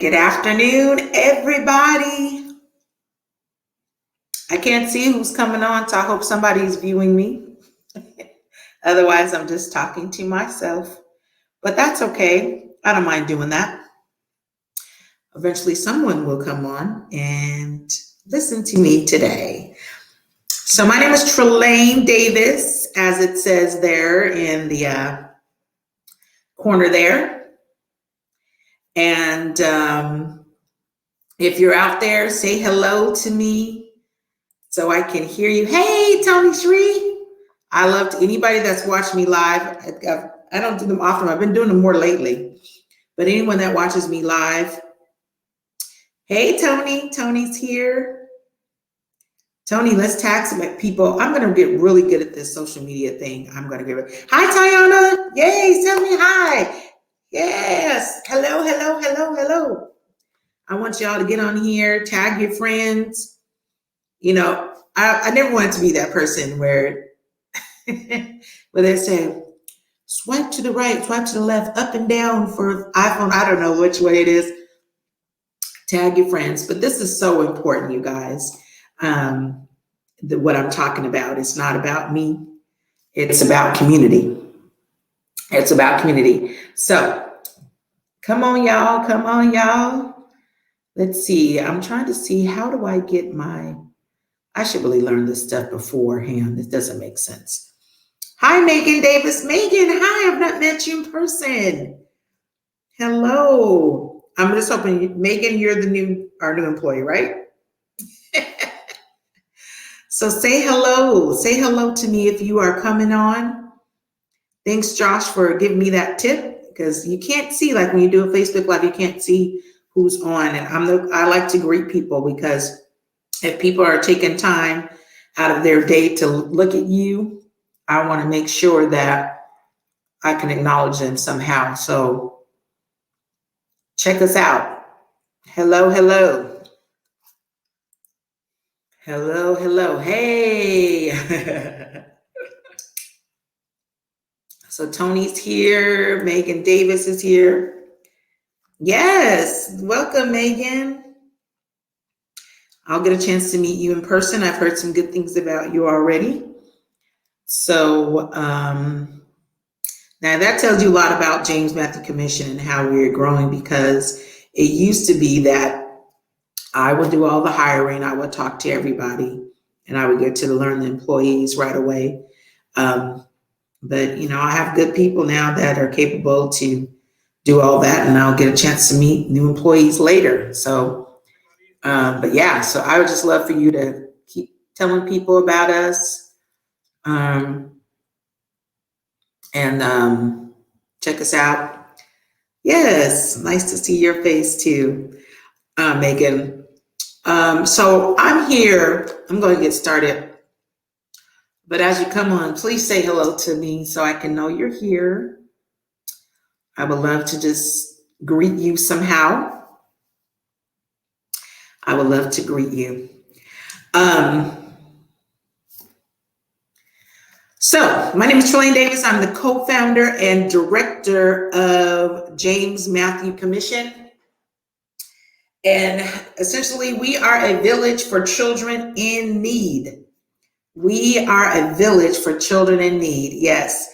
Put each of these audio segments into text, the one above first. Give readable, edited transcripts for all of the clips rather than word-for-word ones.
Good afternoon, everybody. I can't see who's coming on, so I hope somebody's viewing me. Otherwise, I'm just talking to myself. But that's okay. I don't mind doing that. Eventually, someone will come on and listen to me today. So, my name is Trelane Davis, as it says there in the corner there. And if you're out there, say hello to me so I can hear you. Hey, Tony Shree. I love anybody that's watched me live. I don't do them often. I've been doing them more lately. But anyone that watches me live, hey, Tony. Tony's here. Tony, let's tag some people. I'm going to get really good at this social media thing. I'm going to give it. Hi, Tayana. Yay, tell me hi. Yes. Hello, hello, hello, hello. I want y'all to get on here, tag your friends. You know, I never wanted to be that person where they say, swipe to the right, swipe to the left, up and down for iPhone. I don't know which way it is. Tag your friends. But this is so important, you guys. What I'm talking about is not about me. It's about community. It's about community. So come on, y'all. Come on, y'all. Let's see. I'm trying to see, how do I get I should really learn this stuff beforehand. It doesn't make sense. Hi, Megan Davis. Megan, hi. I've not met you in person. Hello. I'm just hoping, Megan, you're our new employee, right? So say hello. Say hello to me if you are coming on. Thanks, Josh, for giving me that tip, because you can't see, like when you do a Facebook Live, you can't see who's on. And I like to greet people, because if people are taking time out of their day to look at you, I want to make sure that I can acknowledge them somehow. So check us out. Hello, hello. Hello, hello. Hey. So Tony's here. Megan Davis is here. Yes. Welcome, Megan. I'll get a chance to meet you in person. I've heard some good things about you already. So now that tells you a lot about James Matthew Commission and how we're growing, because it used to be that I would do all the hiring. I would talk to everybody, and I would get to learn the employees right away. But, I have good people now that are capable to do all that, and I'll get a chance to meet new employees later. So, but yeah, so I would just love for you to keep telling people about us, and check us out. Yes, nice to see your face too, Megan. So I'm here. I'm going to get started. But as you come on, please say hello to me so I can know you're here. I would love to just greet you somehow. I would love to greet you. So my name is Trelane Davis. I'm the co-founder and director of James Matthew Commission. And essentially, we are a village for children in need. We are a village for children in need. Yes.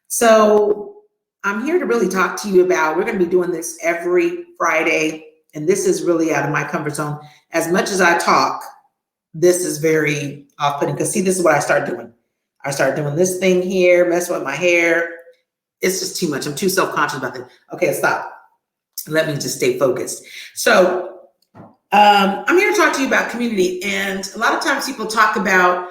So I'm here to really talk to you about, we're going to be doing this every Friday. And this is really out of my comfort zone. As much as I talk, this is very off-putting, because see, this is what I start doing. I start doing this thing here, messing with my hair. It's just too much. I'm too self-conscious about that. Okay, stop. Let me just stay focused. So I'm here to talk to you about community. And a lot of times people talk about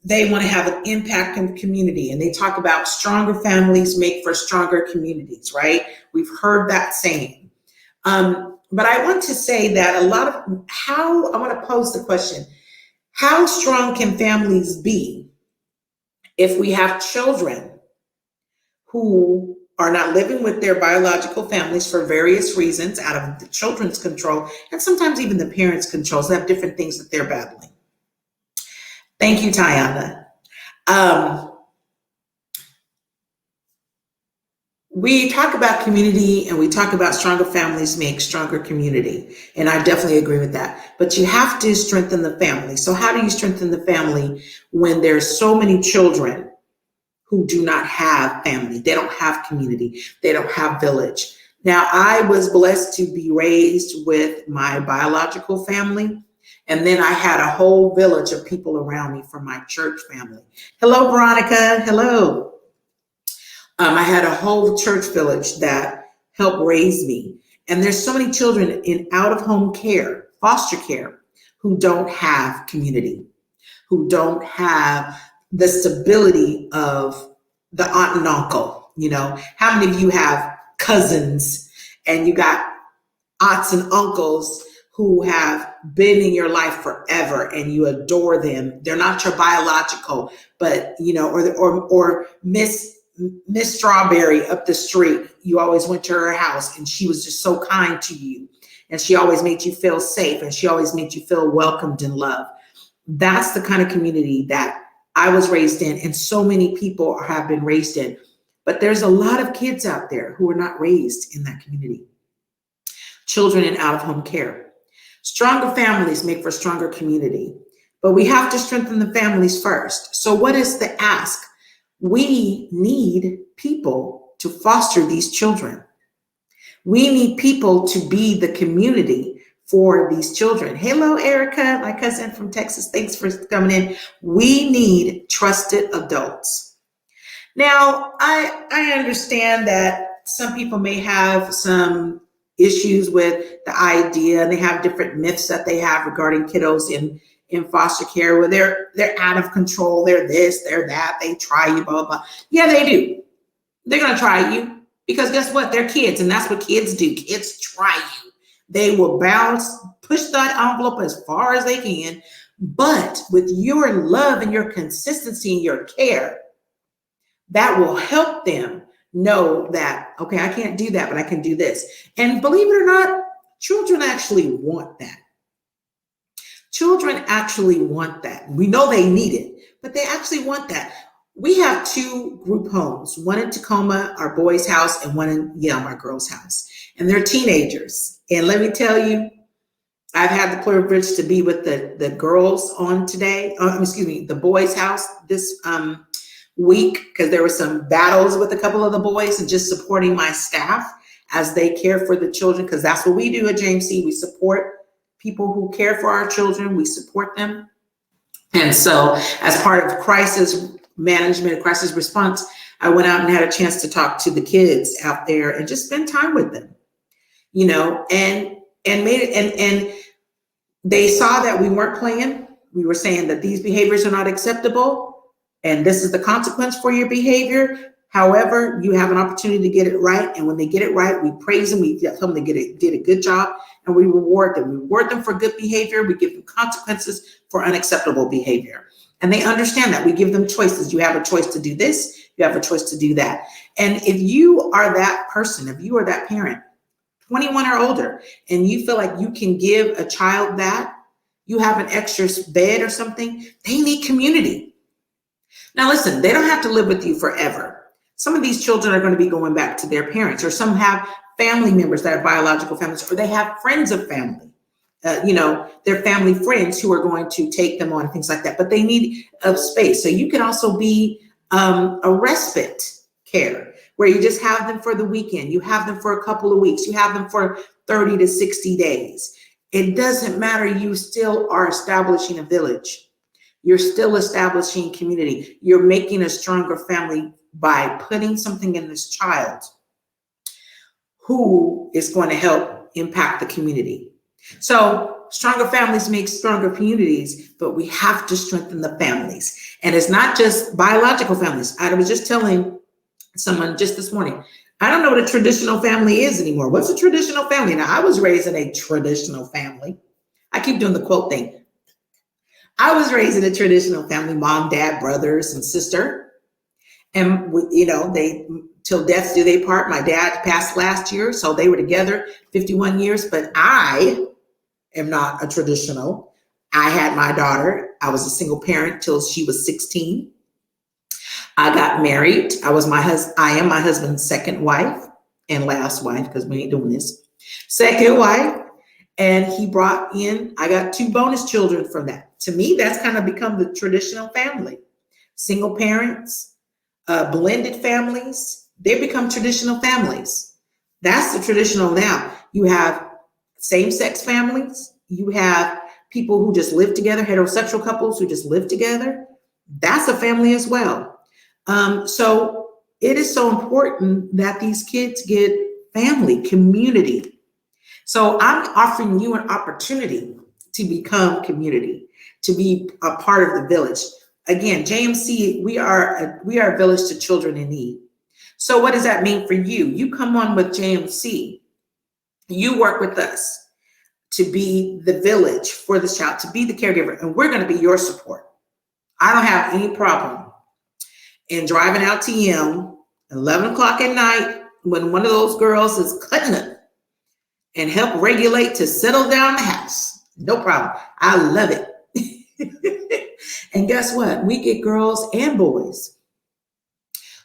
they want to have an impact in the community, and they talk about stronger families make for stronger communities, right? We've heard that saying. But I want to say that I want to pose the question, how strong can families be if we have children who are not living with their biological families for various reasons, out of the children's control, and sometimes even the parents' control? So they have different things that they're battling. Thank you, Tayana. we talk about community and we talk about stronger families make stronger community. And I definitely agree with that. But you have to strengthen the family. So how do you strengthen the family when there's so many children who do not have family? They don't have community. They don't have village. Now, I was blessed to be raised with my biological family. And then I had a whole village of people around me from my church family. Hello, Veronica. Hello. I had a whole church village that helped raise me. And there's so many children in out-of-home care, foster care, who don't have community, who don't have the stability of the aunt and uncle. You know, how many of you have cousins and you got aunts and uncles who have been in your life forever and you adore them? They're not your biological, but you know, or Miss Strawberry up the street, you always went to her house and she was just so kind to you. And she always made you feel safe and she always made you feel welcomed and loved. That's the kind of community that I was raised in and so many people have been raised in. But there's a lot of kids out there who are not raised in that community. Children in out-of-home care. Stronger families make for stronger community, but we have to strengthen the families first. So what is the ask? We need people to foster these children. We need people to be the community for these children. Hello, Erica, my cousin from Texas. Thanks for coming in. We need trusted adults. Now, I understand that some people may have some issues with the idea. They have different myths that they have regarding kiddos in foster care, where they're out of control, they're this, they're that, they try you, blah, blah, blah. Yeah, they do. They're gonna try you because guess what? They're kids and that's what kids do. Kids try you. They will bounce, push that envelope as far as they can, but with your love and your consistency and your care, that will help them know that, okay, I can't do that, but I can do this. And believe it or not, children actually want that. Children actually want that. We know they need it, but they actually want that. We have two group homes, one in Tacoma, our boys' house, and one in Yelm, our girls' house. And they're teenagers. And let me tell you, I've had the privilege to be with the girls on today, the boys' house this week, because there were some battles with a couple of the boys and just supporting my staff as they care for the children, because that's what we do at JMC. We support people who care for our children, we support them. And so as part of crisis management, crisis response, I went out and had a chance to talk to the kids out there and just spend time with them, you know, and they saw that we weren't playing. We were saying that these behaviors are not acceptable and this is the consequence for your behavior. However, you have an opportunity to get it right. And when they get it right, we praise them. We tell them they did a good job and we reward them. We reward them for good behavior. We give them consequences for unacceptable behavior. And they understand that we give them choices. You have a choice to do this. You have a choice to do that. And if you are that person, if you are that parent, 21 or older, and you feel like you can give a child that, you have an extra bed or something, they need community. Now, listen, they don't have to live with you forever. Some of these children are going to be going back to their parents, or some have family members that are biological families, or they have friends of family, their family friends who are going to take them on, things like that, but they need a space. So you can also be a respite care where you just have them for the weekend. You have them for a couple of weeks. You have them for 30 to 60 days. It doesn't matter. You still are establishing a village. You're still establishing community. You're making a stronger family by putting something in this child who is going to help impact the community. So stronger families make stronger communities, but we have to strengthen the families. And it's not just biological families. I was just telling someone just this morning, I don't know what a traditional family is anymore. What's a traditional family? Now, I was raised in a traditional family. I keep doing the quote thing. I was raised in a traditional family, mom, dad, brothers, and sister. And, they, till death do they part. My dad passed last year, so they were together 51 years, but I am not a traditional. I had my daughter. I was a single parent till she was 16. I got married. I am my husband's second wife and last wife, because we ain't doing this. Second wife. And he brought in, I got 2 bonus children from that. To me, that's kind of become the traditional family. Single parents, blended families, they become traditional families. That's the traditional now. You have same-sex families. You have people who just live together, heterosexual couples who just live together. That's a family as well. So it is so important that these kids get family, community. So I'm offering you an opportunity to become community, to be a part of the village. Again, JMC, we are a village to children in need. So what does that mean for you? You come on with JMC. You work with us to be the village for this child, to be the caregiver, and we're going to be your support. I don't have any problem in driving out to him 11 o'clock at night when one of those girls is cutting up and help regulate to settle down the house. No problem. I love it. And guess what? We get girls and boys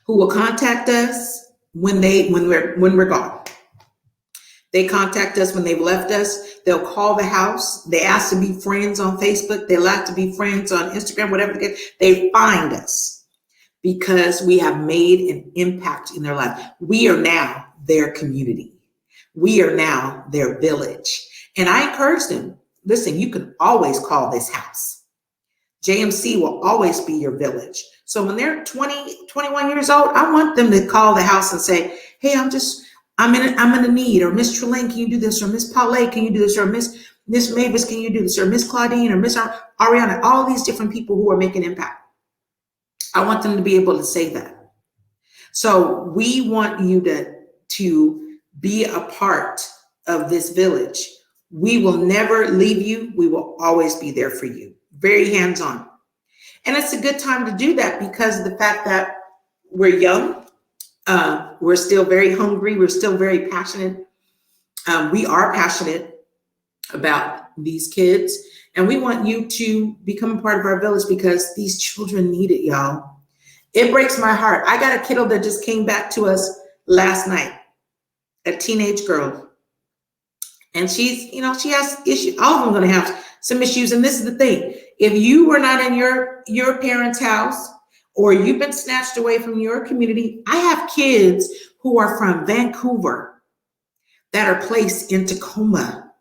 who will contact us when we're gone. They contact us when they've left us. They'll call the house. They ask to be friends on Facebook. They like to be friends on Instagram, whatever they get. They find us because we have made an impact in their life. We are now their community. We are now their village. And I encourage them, listen, you can always call this house. JMC will always be your village. So when they're 20, 21 years old, I want them to call the house and say, hey, I'm in a need, or Miss Trelane, can you do this? Or Miss Paulette, can you do this? Or Miss Mavis, can you do this? Or Miss Claudine, or Miss Ariana, all these different people who are making impact. I want them to be able to say that. So we want you to be a part of this village. We will never leave you. We will always be there for you. Very hands-on. And it's a good time to do that because of the fact that we're young. We're still very hungry. We're still very passionate. We are passionate about these kids. And we want you to become a part of our village because these children need it, y'all. It breaks my heart. I got a kiddo that just came back to us last night, a teenage girl. And she has issues. All of them are going to have some issues. And this is the thing. If you were not in your parents' house, or you've been snatched away from your community, I have kids who are from Vancouver that are placed in Tacoma.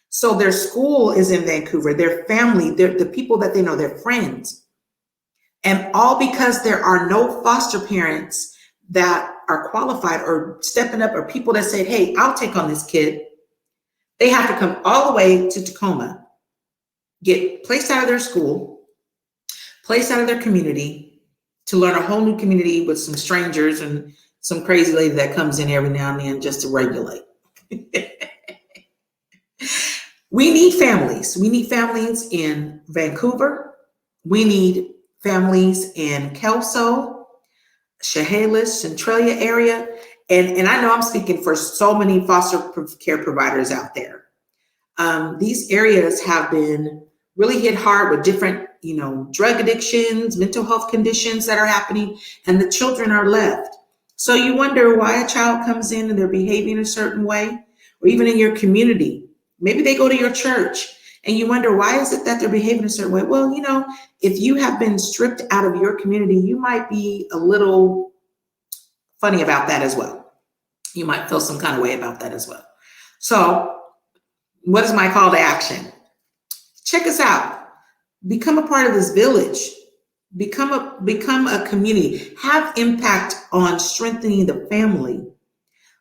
So their school is in Vancouver, their family, the people that they know, their friends. And all because there are no foster parents that are qualified or stepping up, or people that say, hey, I'll take on this kid. They have to come all the way to Tacoma, get placed out of their school, placed out of their community, to learn a whole new community with some strangers and some crazy lady that comes in every now and then just to regulate. We need families. We need families in Vancouver. We need families in Kelso, Chehalis, Centralia area. And I know I'm speaking for so many foster care providers out there. These areas have been really hit hard with different, drug addictions, mental health conditions that are happening, and the children are left. So you wonder why a child comes in and they're behaving a certain way, or even in your community. Maybe they go to your church and you wonder, why is it that they're behaving a certain way? Well, if you have been stripped out of your community, you might be a little funny about that as well. You might feel some kind of way about that as well. So what is my call to action? Check us out. Become a part of this village. Become a community. Have impact on strengthening the family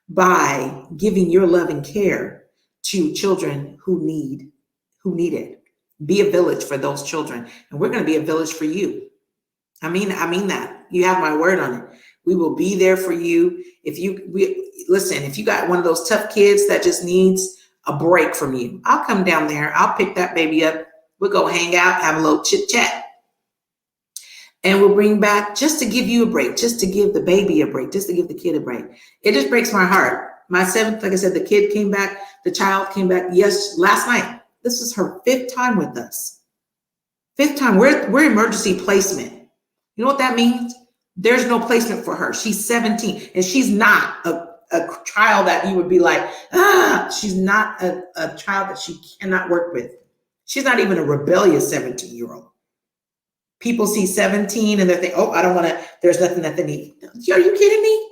by giving your love and care to children who need it. Be a village for those children. And we're going to be a village for you. I mean that. You have my word on it. We will be there for you. If you got one of those tough kids that just needs a break from you, I'll come down there. I'll pick that baby up. We'll go hang out, have a little chit chat. And we'll bring back just to give you a break, just to give the baby a break, just to give the kid a break. It just breaks my heart. My seventh, like I said, the kid came back, the child came back, yes, last night. This is her 5th time with us. 5th time. We're emergency placement. You know what that means? There's no placement for her. She's 17 and she's not a child that you would be like, she's not a child that she cannot work with. She's not even a rebellious 17-year-old. People see 17 and they think, oh, I don't want to, there's nothing that they need. Are you kidding me?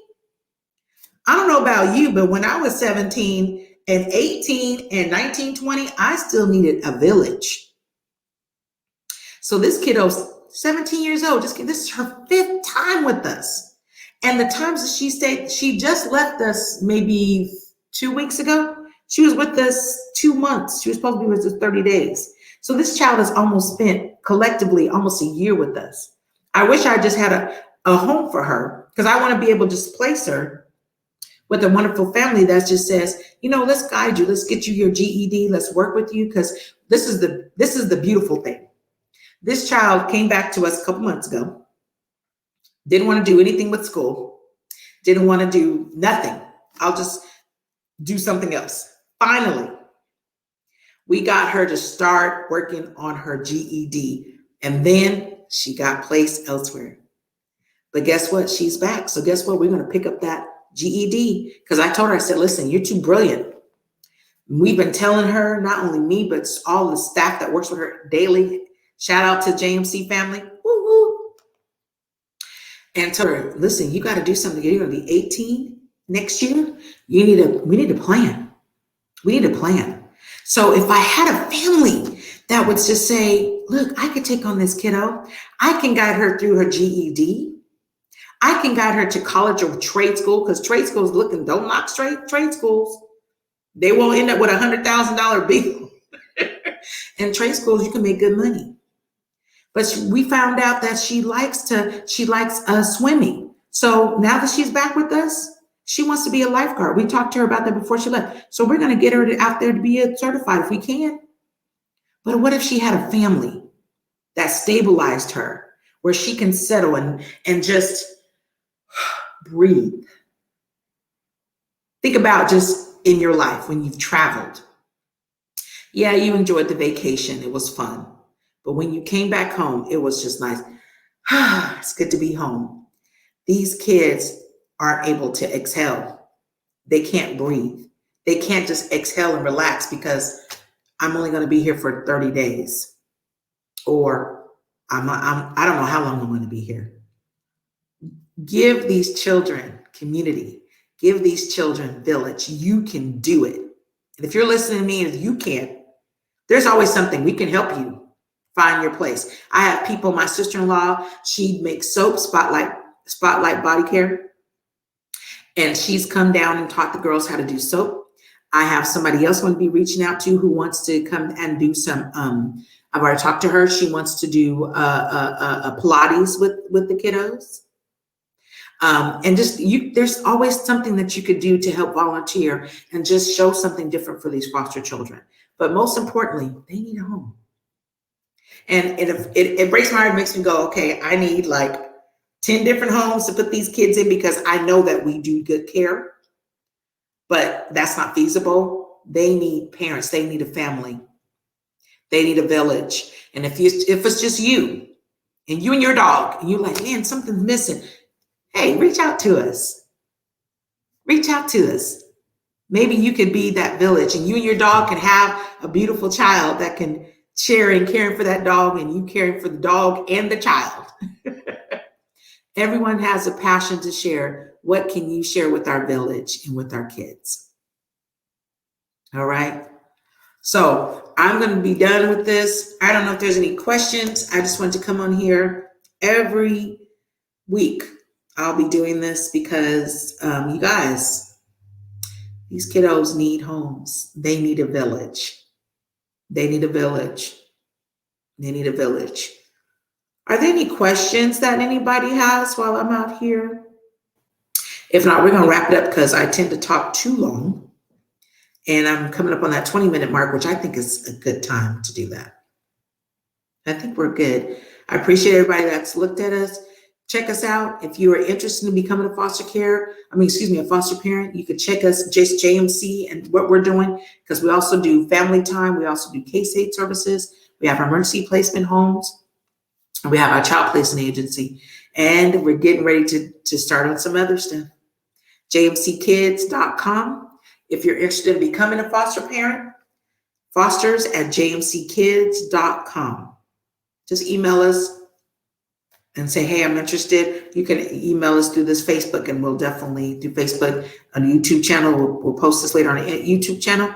I don't know about you, but when I was 17 and 18 and 19, 20, I still needed a village. So this kiddo's 17 years old. This is her 5th time with us. And the times that she stayed, she just left us maybe 2 weeks ago. She was with us 2 months. She was supposed to be with us 30 days. So this child has almost spent collectively almost a year with us. I wish I just had a home for her because I want to be able to just place her with a wonderful family that just says, let's guide you. Let's get you your GED. Let's work with you because this is the beautiful thing. This child came back to us a couple months ago, didn't want to do anything with school, didn't want to do nothing. I'll just do something else. Finally, we got her to start working on her GED, and then she got placed elsewhere. But guess what? She's back. So guess what? We're going to pick up that GED because I told her, I said, listen, you're too brilliant. We've been telling her, not only me, but all the staff that works with her daily. Shout out to JMC family. Woo woo. And tell her, listen, you got to do something. You're going to be 18 next year. We need a plan. We need a plan. So if I had a family that would just say, look, I could take on this kiddo. I can guide her through her GED. I can guide her to college or trade school because trade schools don't knock trade schools. They will end up with $100,000 bill. In trade schools, you can make good money. But we found out that she likes swimming. So now that she's back with us, she wants to be a lifeguard. We talked to her about that before she left. So we're going to get her out there to be certified if we can. But what if she had a family that stabilized her, where she can settle and just breathe? Think about just in your life when you've traveled. Yeah, you enjoyed the vacation. It was fun. But when you came back home, it was just nice. It's good to be home. These kids aren't able to exhale. They can't breathe. They can't just exhale and relax because I'm only going to be here for 30 days. Or I don't know how long I'm going to be here. Give these children community. Give these children village. You can do it. And if you're listening to me and you can't, there's always something. We can help you find your place. I have people, my sister-in-law, she makes soap, Spotlight Body Care. And she's come down and taught the girls how to do soap. I have somebody else want to be reaching out to who wants to come and do some, I've already talked to her. She wants to do a Pilates with the kiddos. And there's always something that you could do to help volunteer and just show something different for these foster children. But most importantly, they need a home. And it breaks my heart, makes me go, okay, I need like 10 different homes to put these kids in because I know that we do good care, but that's not feasible. They need parents. They need a family. They need a village. And if it's just you and your dog and you're like, man, something's missing. Hey, reach out to us. Reach out to us. Maybe you could be that village and you and your dog can have a beautiful child that can share in caring for that dog and you caring for the dog and the child. Everyone has a passion to share. What can you share with our village and with our kids? All right. So I'm going to be done with this. I don't know if there's any questions. I just want to come on here every week. I'll be doing this because you guys, these kiddos need homes. They need a village. They need a village. They need a village. Are there any questions that anybody has while I'm out here? If not, we're going to wrap it up because I tend to talk too long. And I'm coming up on that 20-minute mark, which I think is a good time to do that. I think we're good. I appreciate everybody that's looked at us. Check us out. If you are interested in becoming a foster parent, you could check us, just JMC and what we're doing, because we also do family time. We also do case aid services. We have emergency placement homes. And we have our child placement agency. And we're getting ready to start on some other stuff. jmckids.com. If you're interested in becoming a foster parent, fosters@jmckids.com. Just email us and say, hey, I'm interested. You can email us through this Facebook, and we'll definitely do Facebook on the YouTube channel. We'll post this later on the YouTube channel.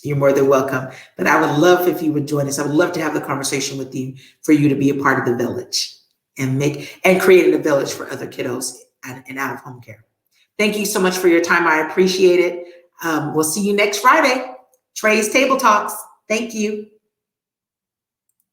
You're more than welcome. But I would love if you would join us. I would love to have the conversation with you, for you to be a part of the village and creating a village for other kiddos and out of home care. Thank you so much for your time. I appreciate it. We'll see you next Friday. Trey's Table Talks. Thank you.